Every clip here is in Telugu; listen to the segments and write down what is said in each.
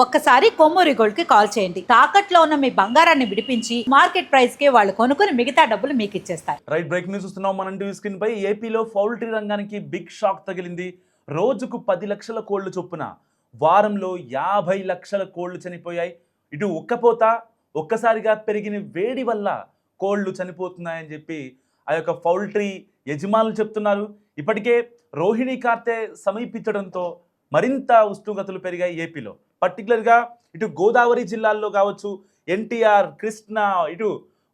ఒక్కసారి కొమ్మూరి గోల్డ్ కి కాల్ చేయండి. తాకట్లో ఉన్న మీ బంగారాన్ని విడిపించి మార్కెట్ ప్రైస్ కి వాళ్ళు కొనుక్కుని మిగతా డబ్బులు మీకు ఇచ్చేస్తారు. రైట్, బ్రేక్ న్యూస్ చూస్తున్నాం మనం టీవీ స్క్రీన్ పై. ఏపీలో పౌల్ట్రీ రంగానికి బిగ్ షాక్ తగిలింది. రోజుకు 10 లక్షల కోళ్లు చొప్పున వారంలో 50 లక్షల కోళ్లు చనిపోయాయి. ఇటు ఉక్కపోత, ఒక్కసారిగా పెరిగిన వేడి వల్ల కోళ్లు చనిపోతున్నాయని చెప్పి ఆ యొక్క పౌల్ట్రీ యజమానులు చెప్తున్నారు. ఇప్పటికే రోహిణి కార్తె సమీపించడంతో మరింత ఉష్ణోగ్రతలు పెరిగాయి ఏపీలో. పర్టికులర్గా ఇటు గోదావరి జిల్లాల్లో కావచ్చు, ఎన్టీఆర్, కృష్ణా, ఇటు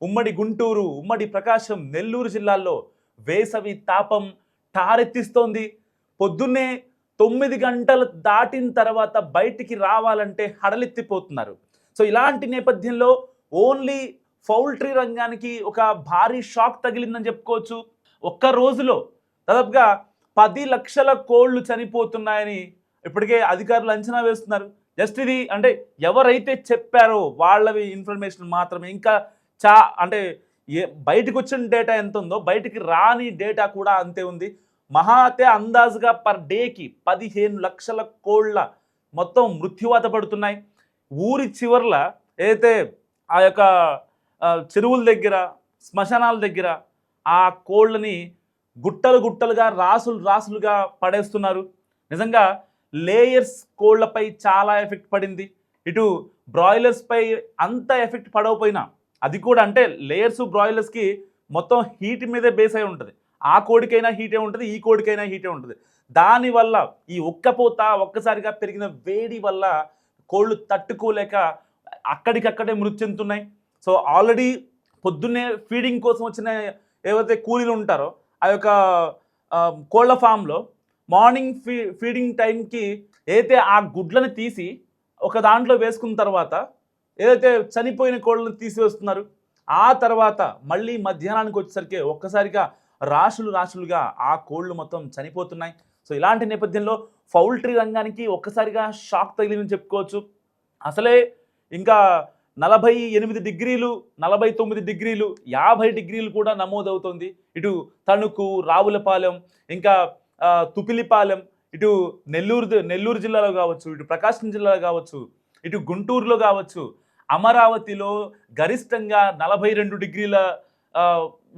ఉమ్మడి గుంటూరు, ఉమ్మడి ప్రకాశం, నెల్లూరు జిల్లాల్లో వేసవి తాపం టారెత్తిస్తోంది. పొద్దున్నే 9 గంటలు దాటిన తర్వాత బయటికి రావాలంటే హడలెత్తిపోతున్నారు. సో ఇలాంటి నేపథ్యంలో ఓన్లీ పౌల్ట్రీ రంగానికి ఒక భారీ షాక్ తగిలిందని చెప్పుకోవచ్చు. ఒక్క రోజులో దాదాపుగా 10 లక్షల కోళ్లు చనిపోతున్నాయని ఇప్పటికే అధికారులు అంచనా వేస్తున్నారు. జస్ట్ ఇది అంటే ఎవరైతే చెప్పారో వాళ్ళవి ఇన్ఫర్మేషన్ మాత్రమే. ఇంకా అంటే బయటకు వచ్చిన డేటా ఎంత ఉందో బయటికి రాని డేటా కూడా అంతే ఉంది. మహాతే అందాజుగా పర్ డేకి 15 లక్షల కోళ్ల మొత్తం మృత్యువాత పడుతున్నాయి. ఊరి చివర్ల ఏదైతే ఆ యొక్క చెరువుల దగ్గర, శ్మశానాల దగ్గర ఆ కోళ్ళని గుట్టలు గుట్టలుగా, రాసులు రాసులుగా పడేస్తున్నారు. నిజంగా లేయర్స్ కోళ్లపై చాలా ఎఫెక్ట్ పడింది. ఇటు బ్రాయిలర్స్పై అంత ఎఫెక్ట్ పడకపోయినా, అది కూడా అంటే లేయర్స్ బ్రాయిలర్స్కి మొత్తం హీట్ మీదే బేస్ అయి ఉంటుంది. ఆ కోడికైనా హీటే ఉంటుంది, ఈ కోడికైనా హీటే ఉంటుంది. దానివల్ల ఈ ఉక్కపోత, ఒక్కసారిగా పెరిగిన వేడి వల్ల కోళ్ళు తట్టుకోలేక అక్కడికక్కడే మృతి చెందుతున్నాయి. సో ఆల్రెడీ పొద్దున్నే ఫీడింగ్ కోసం వచ్చిన ఏవైతే కూలీలు ఉంటారో ఆ యొక్క కోళ్ల ఫామ్లో మార్నింగ్ ఫీడింగ్ టైంకి ఏదైతే ఆ గుడ్లను తీసి ఒక దాంట్లో వేసుకున్న తర్వాత ఏదైతే చనిపోయిన కోళ్ళను తీసివేస్తున్నారు, ఆ తర్వాత మళ్ళీ మధ్యాహ్నానికి వచ్చేసరికి ఒక్కసారిగా రాశులుగా ఆ కోళ్ళు మొత్తం చనిపోతున్నాయి. సో ఇలాంటి నేపథ్యంలో పౌల్ట్రీ రంగానికి ఒక్కసారిగా షాక్ తగిలిందని చెప్పుకోవచ్చు. అసలే ఇంకా 48 డిగ్రీలు, 49 డిగ్రీలు, 50 డిగ్రీలు కూడా నమోదవుతుంది. ఇటు తణుకు, రావులపాలెం, ఇంకా తుపిలిపాలెం, ఇటు నెల్లూరు జిల్లాలో కావచ్చు, ఇటు ప్రకాశం జిల్లాలో కావచ్చు, ఇటు గుంటూరులో కావచ్చు, అమరావతిలో గరిష్టంగా 42 డిగ్రీల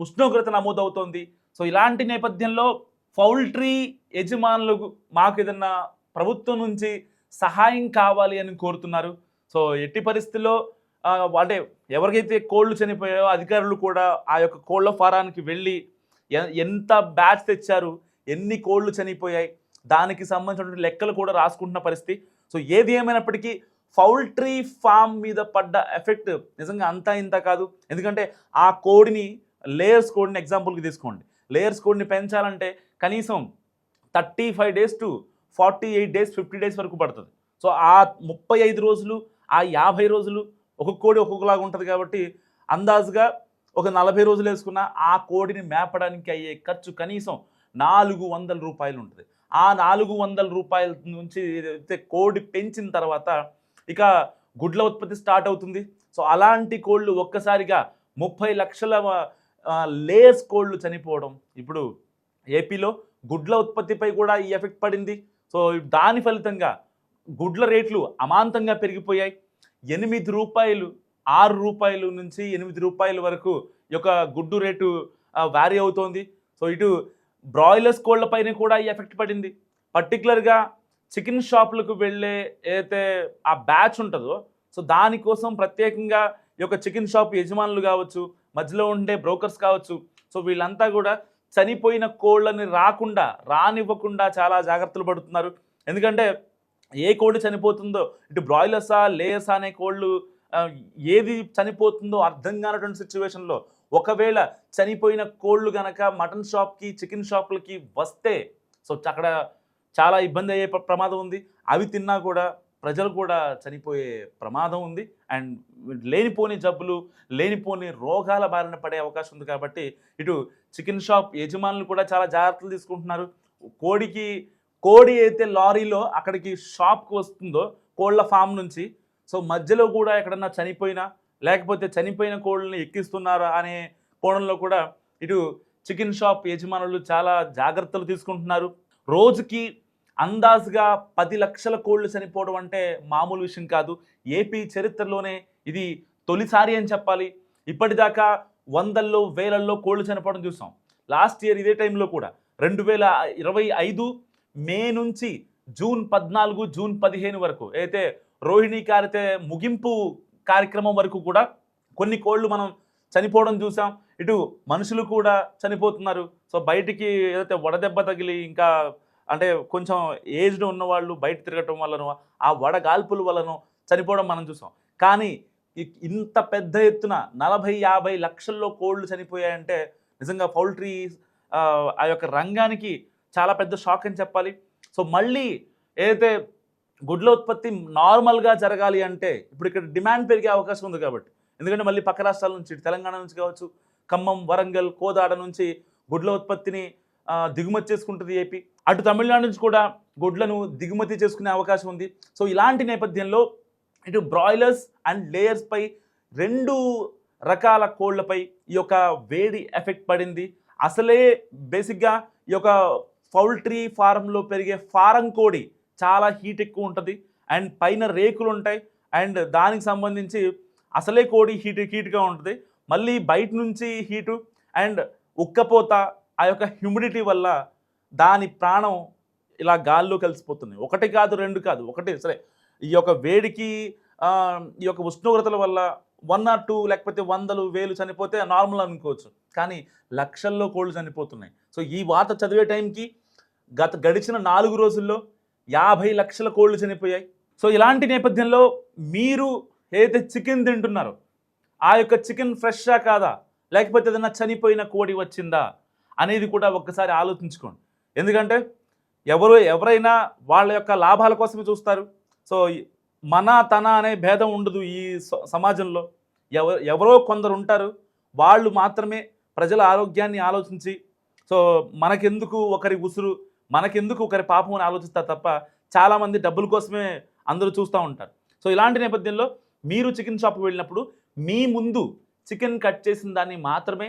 ఉష్ణోగ్రత నమోదవుతోంది. సో ఇలాంటి నేపథ్యంలో పౌల్ట్రీ యజమానులకు మాకు ఏదన్నా ప్రభుత్వం నుంచి సహాయం కావాలి అని కోరుతున్నారు. సో ఎట్టి పరిస్థితుల్లో అంటే ఎవరికైతే కోళ్ళు చనిపోయాయో అధికారులు కూడా ఆ యొక్క కోళ్ల ఫారానికి వెళ్ళి ఎంత బ్యాచ్ తెచ్చారు, ఎన్ని కోళ్ళు చనిపోయాయి, దానికి సంబంధించిన లెక్కలు కూడా రాసుకుంటున్న పరిస్థితి. సో ఏది ఏమైనప్పటికీ పౌల్ట్రీ ఫామ్ మీద పడ్డ ఎఫెక్ట్ నిజంగా అంతా ఇంత కాదు. ఎందుకంటే ఆ కోడిని, లేయర్స్ కోడిని ఎగ్జాంపుల్కి తీసుకోండి. లేయర్స్ కోడిని పెంచాలంటే కనీసం 35 డేస్ టు 48 డేస్, 50 డేస్ వరకు పడుతుంది. సో ఆ 35 రోజులు, ఆ 50 రోజులు ఒక్కొక్క కోడి ఒక్కొక్కలాగా ఉంటుంది. కాబట్టి అందాజుగా ఒక 40 రోజులు వేసుకున్న ఆ కోడిని మేపడానికి అయ్యే ఖర్చు కనీసం 400 రూపాయలు ఉంటుంది. ఆ 400 రూపాయల నుంచి ఏదైతే కోడి పెంచిన తర్వాత ఇక గుడ్ల ఉత్పత్తి స్టార్ట్ అవుతుంది. సో అలాంటి కోళ్ళు ఒక్కసారిగా 30 లక్షల లేయర్స్ కోళ్ళు చనిపోవడం, ఇప్పుడు ఏపీలో గుడ్ల ఉత్పత్తిపై కూడా ఈ ఎఫెక్ట్ పడింది. సో దాని ఫలితంగా గుడ్ల రేట్లు అమాంతంగా పెరిగిపోయాయి. 8 రూపాయలు, 6 రూపాయలు నుంచి 8 రూపాయల వరకు ఈ యొక్క గుడ్డు రేటు వ్యారీ అవుతోంది. సో ఇటు బ్రాయిలర్స్ కోళ్లపైన కూడా ఈ ఎఫెక్ట్ పడింది. పర్టికులర్గా చికెన్ షాపులకు వెళ్ళే ఏదైతే ఆ బ్యాచ్ ఉంటుందో, సో దానికోసం ప్రత్యేకంగా ఈ యొక్క చికెన్ షాప్ యజమానులు కావచ్చు, మధ్యలో ఉండే బ్రోకర్స్ కావచ్చు, సో వీళ్ళంతా కూడా చనిపోయిన కోళ్ళని రానివ్వకుండా చాలా జాగ్రత్తలు పడుతున్నారు. ఎందుకంటే ఏ కోడి చనిపోతుందో, ఇటు బ్రాయిలర్సా, లేయర్సా అనే కోళ్ళు ఏది చనిపోతుందో అర్థం కానటువంటి సిచ్యువేషన్లో ఒకవేళ చనిపోయిన కోళ్ళు కనుక మటన్ షాప్కి, చికెన్ షాపులకి వస్తే సో అక్కడ చాలా ఇబ్బంది అయ్యే ప్రమాదం ఉంది. అవి తిన్నా కూడా ప్రజలు కూడా చనిపోయే ప్రమాదం ఉంది. అండ్ లేనిపోని జబ్బులు, లేనిపోని రోగాల బారిన పడే అవకాశం ఉంది. కాబట్టి ఇటు చికెన్ షాప్ యజమానులు కూడా చాలా జాగ్రత్తలు తీసుకుంటున్నారు. కోడి అయితే లారీలో అక్కడికి షాప్కి వస్తుందో కోళ్ళ ఫామ్ నుంచి, సో మధ్యలో కూడా ఎక్కడన్నా చనిపోయినా, లేకపోతే చనిపోయిన కోళ్ళని ఎక్కిస్తున్నారా అనే కోణంలో కూడా ఇటు చికెన్ షాప్ యజమానులు చాలా జాగ్రత్తలు తీసుకుంటున్నారు. రోజుకి అందాజుగా 10 లక్షల కోళ్ళు చనిపోవడం అంటే మామూలు విషయం కాదు. ఏపీ చరిత్రలోనే ఇది తొలిసారి అని చెప్పాలి. ఇప్పటిదాకా వందల్లో వేలల్లో కోళ్ళు చనిపోవడం చూసాం. లాస్ట్ ఇయర్ ఇదే టైంలో కూడా 2025 మే నుంచి జూన్ 14, జూన్ 15 వరకు అయితే రోహిణీ కార్తె ముగింపు కార్యక్రమం వరకు కూడా కొన్ని కోళ్ళు మనం చనిపోవడం చూసాం. ఇటు మనుషులు కూడా చనిపోతున్నారు. సో బయటికి ఏదైతే వడదెబ్బ తగిలి ఇంకా అంటే కొంచెం ఏజ్డ్ ఉన్నవాళ్ళు బయట తిరగటం వల్లనో ఆ వడగాల్పుల వల్లనో చనిపోవడం మనం చూసాం. కానీ ఇంత పెద్ద ఎత్తున 40-50 లక్షల్లో కోళ్ళు చనిపోయాయంటే నిజంగా పౌల్ట్రీ ఆ యొక్క రంగానికి చాలా పెద్ద షాక్ అని చెప్పాలి. సో మళ్ళీ ఏదైతే గుడ్ల ఉత్పత్తి నార్మల్గా జరగాలి అంటే ఇప్పుడు ఇక్కడ డిమాండ్ పెరిగే అవకాశం ఉంది కాబట్టి, ఎందుకంటే మళ్ళీ పక్క రాష్ట్రాల నుంచి తెలంగాణ నుంచి కావచ్చు, ఖమ్మం, వరంగల్, కోదాడ నుంచి గుడ్ల ఉత్పత్తిని దిగుమతి చేసుకుంటుంది ఏపీ. అటు తమిళనాడు నుంచి కూడా గుడ్లను దిగుమతి చేసుకునే అవకాశం ఉంది. సో ఇలాంటి నేపథ్యంలో ఇటు బ్రాయిలర్స్ అండ్ లేయర్స్పై 2 రకాల కోళ్లపై ఈ యొక్క వేడి ఎఫెక్ట్ పడింది. అసలే బేసిక్గా ఈ యొక్క పౌల్ట్రీ ఫారంలో పెరిగే ఫారం కోడి చాలా హీట్ ఎక్కువ ఉంటుంది అండ్ పైన రేకులు ఉంటాయి అండ్ దానికి సంబంధించి అసలే కోడి హీట్గా ఉంటుంది. మళ్ళీ బయట నుంచి హీటు అండ్ ఉక్కపోత ఆ యొక్క హ్యూమిడిటీ వల్ల దాని ప్రాణం ఇలా గాల్లో కలిసిపోతుంది. 1 కాదు 2 కాదు, 1 సరే ఈ యొక్క వేడికి ఈ యొక్క ఉష్ణోగ్రతల వల్ల 1 or 2 లేకపోతే 100,000 చనిపోతే నార్మల్ అనుకోవచ్చు. కానీ లక్షల్లో కోళ్ళు చనిపోతున్నాయి. సో ఈ వార్త చదివే టైంకి గడిచిన 4 రోజుల్లో 50 లక్షల కోళ్ళు చనిపోయాయి. సో ఇలాంటి నేపథ్యంలో మీరు ఏదైతే చికెన్ తింటున్నారో ఆ యొక్క చికెన్ ఫ్రెష్షా కాదా, లేకపోతే ఏదైనా చనిపోయిన కోడి వచ్చిందా అనేది కూడా ఒక్కసారి ఆలోచించుకోండి. ఎందుకంటే ఎవరైనా వాళ్ళ యొక్క లాభాల కోసమే చూస్తారు. సో మన తన అనే భేదం ఉండదు ఈ సమాజంలో. ఎవరో కొందరు ఉంటారు, వాళ్ళు మాత్రమే ప్రజల ఆరోగ్యాన్ని ఆలోచించి సో మనకెందుకు ఒకరి ఉసురు, మనకెందుకు ఒకరి పాపం అని ఆలోచిస్తారు తప్ప చాలామంది డబ్బుల కోసమే అందరూ చూస్తూ ఉంటారు. సో ఇలాంటి నేపథ్యంలో మీరు చికెన్ షాప్కి వెళ్ళినప్పుడు మీ ముందు చికెన్ కట్ చేసిన దాన్ని మాత్రమే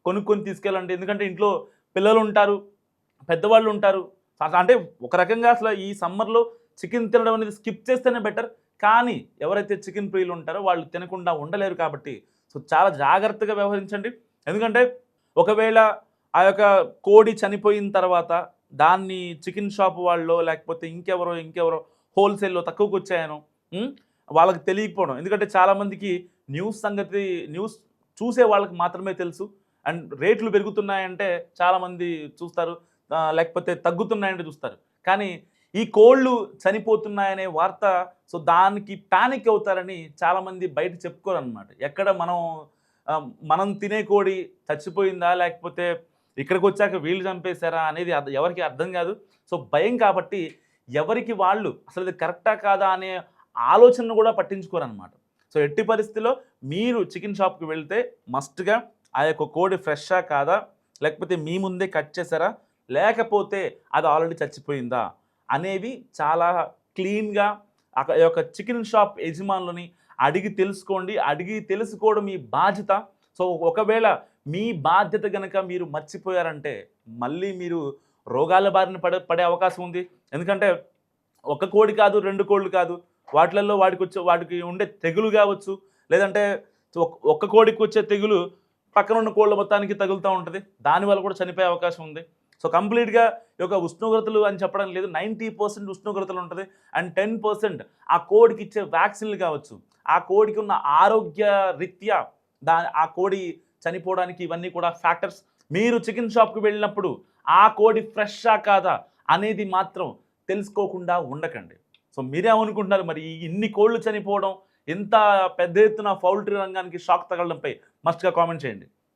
కొనుక్కొని తీసుకెళ్ళండి. ఎందుకంటే ఇంట్లో పిల్లలు ఉంటారు, పెద్దవాళ్ళు ఉంటారు. అంటే ఒక రకంగా అసలు ఈ సమ్మర్లో చికెన్ తినడం అనేది స్కిప్ చేస్తేనే బెటర్. కానీ ఎవరైతే చికెన్ ప్రియులు ఉంటారో వాళ్ళు తినకుండా ఉండలేరు కాబట్టి సో చాలా జాగ్రత్తగా వ్యవహరించండి. ఎందుకంటే ఒకవేళ ఆ యొక్క కోడి చనిపోయిన తర్వాత దాన్ని చికెన్ షాప్ వాళ్ళు లేకపోతే ఇంకెవరో హోల్సేల్లో తక్కువకి వచ్చాయనో వాళ్ళకి తెలియకపోవడం. ఎందుకంటే చాలామందికి న్యూస్ చూసే వాళ్ళకి మాత్రమే తెలుసు. అండ్ రేట్లు పెరుగుతున్నాయంటే చాలామంది చూస్తారు, లేకపోతే తగ్గుతున్నాయంటే చూస్తారు. కానీ ఈ కోళ్ళు చనిపోతున్నాయనే వార్త సో దానికి ప్యానిక్ అవుతారని చాలామంది బయట చెప్పుకోరు అనమాట. ఎక్కడ మనం తినే కోడి చచ్చిపోయిందా లేకపోతే ఇక్కడికి వచ్చాక వీళ్ళు చంపేశారా అనేది ఎవరికి అర్థం కాదు. సో భయం కాబట్టి ఎవరికి వాళ్ళు అసలు ఇది కరెక్టా కాదా అనే ఆలోచనను కూడా పట్టించుకోరు అనమాట. సో ఎట్టి పరిస్థితిలో మీరు చికెన్ షాప్కి వెళ్తే మస్ట్గా ఆ యొక్క కోడి ఫ్రెష్షా కాదా, లేకపోతే మీ ముందే కట్ చేశారా, లేకపోతే అది ఆల్రెడీ చచ్చిపోయిందా అనేవి చాలా క్లీన్గా ఆ యొక్క చికెన్ షాప్ యజమానులని అడిగి తెలుసుకోండి. అడిగి తెలుసుకోవడం మీ బాధ్యత. సో ఒకవేళ మీ బాధ్యత కనుక మీరు మర్చిపోయారంటే మళ్ళీ మీరు రోగాల బారిన పడే అవకాశం ఉంది. ఎందుకంటే 1 కోడి కాదు 2 కోళ్ళు కాదు, వాటిలలో వాటికి ఉండే తెగులు కావచ్చు, లేదంటే 1 కోడికి వచ్చే తెగులు పక్కన ఉన్న కోళ్ళ మొత్తానికి తగులుతూ ఉంటుంది. దానివల్ల కూడా చనిపోయే అవకాశం ఉంది. సో కంప్లీట్గా ఈ యొక్క ఉష్ణోగ్రతలు అని చెప్పడం లేదు, 90% ఉష్ణోగ్రతలు ఉంటుంది. అండ్ 10% ఆ కోడికి ఇచ్చే వ్యాక్సిన్లు కావచ్చు, ఆ కోడికి ఉన్న ఆరోగ్య రీత్యా ఆ కోడి చనిపోవడానికి ఇవన్నీ కూడా ఫ్యాక్టర్స్. మీరు చికెన్ షాప్కి వెళ్ళినప్పుడు ఆ కోడి ఫ్రెష్షా కాదా అనేది మాత్రం తెలుసుకోకుండా ఉండకండి. సో మీరేమనుకుంటున్నారు మరి ఇన్ని కోళ్ళు చనిపోవడం, ఇంత పెద్ద ఎత్తున పౌల్ట్రీ రంగానికి షాక్ తగలడంపై మస్ట్గా కామెంట్ చేయండి.